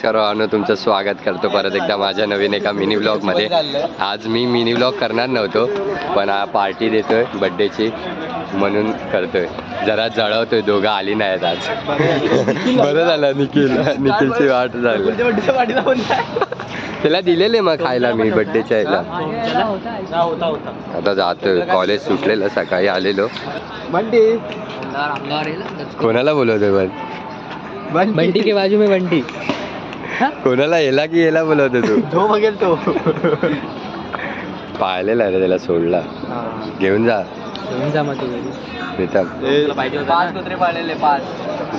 नमस्कार अनु, तुमचं स्वागत करतो परत एकदा माझ्या नवीन एका मिनी ब्लॉगमध्ये. आज मी मिनी ब्लॉग करणार नव्हतो, पण पार्टी देतोय बड्डेची म्हणून करतोय. जरा जळवतोय, दोघं आली नाहीत आज. बरं झालं निखिलची वाट झाली. त्याला दिलेले मग खायला मी बड्डेच्या यायला. आता जातोय, कॉलेज सुटलेलं, सकाळी आलेलो. कोणाला बोलवतोय पण बंटी के बाजू में बंटी. कोणाला याला की याला बोलवतो तू? तो बघेल तो. पाहिलेला रे त्याला, सोडला. घेऊन जा मग तू पाच कुत्रे पाळलेले, 5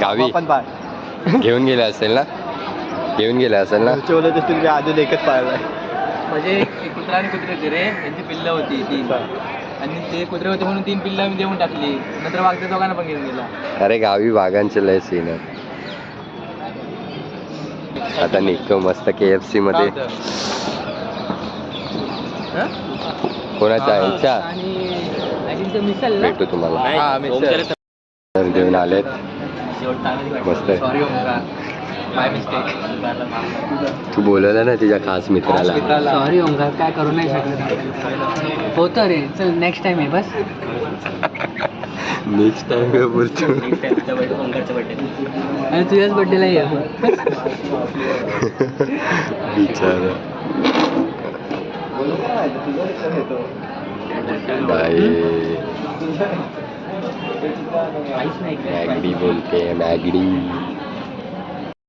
गावी घेऊन गेले असेल ना, अजून एकच पाळलाय. म्हणजे कुत्रा आणि कुत्रे होते रे, त्यांची पिल्लं होती 3 आणि ते कुत्रे होते म्हणून 3 पिल्लं मी देऊन टाकली. नंतर वाघच्या दोघांना पण घेऊन गेला. अरे गावी वाघांचे लय सीन आहे. आता निघतो मस्त KFC मध्ये. कोणाच्या यायच्या भेटू तुम्हाला. घेऊन आलेत मस्त. तू बोलवलं ना तिच्या खास मित्राला. सॉरी ओंकार, काय करू नाही शकत. होतं रे, चल नेक्स्ट टाइम आहे बस. नेक्स्ट टाइम बोलतो. आणि तुझ्याच बड्डेला ये. बिचारा मॅगडी बोलते, मॅगडी.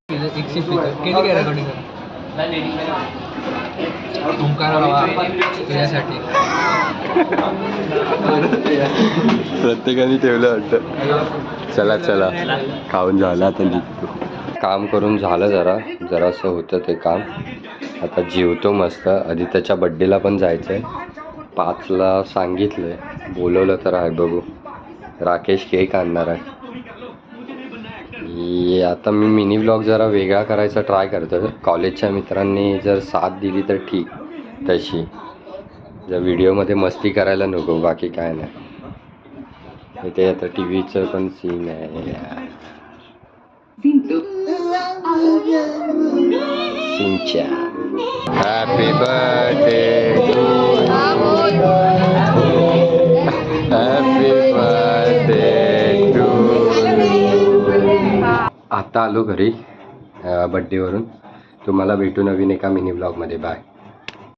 केली काय रेकॉर्डिंग? ओंकार तुझ्यासाठी प्रत्येकाने ठेवलं वाटतं. चला चला, खाऊन झालं आता निघतो. काम करून झालं, जरासं होतं ते काम. आता जेवतो मस्त. आदित्याच्या बड्डेला पण जायचं आहे. 5ला सांगितलंय, बोलवलं तर आहे, बघू. राकेश केक आणणार आहे. आता मी मिनी ब्लॉग जरा वेगळा करायचा ट्राय करतो. कॉलेजच्या मित्रांनी जर साथ दिली तर ठीक, तशी जर व्हिडिओमध्ये मस्ती करायला नको, बाकी काय नाही. इथे आता TVचं पण सीन आहे. Happy birthday, happy birthday to. आता आलो घरी बड्डेवरून. तुम्हाला भेटू नवीन एका मिनी ब्लॉगमध्ये. बाय.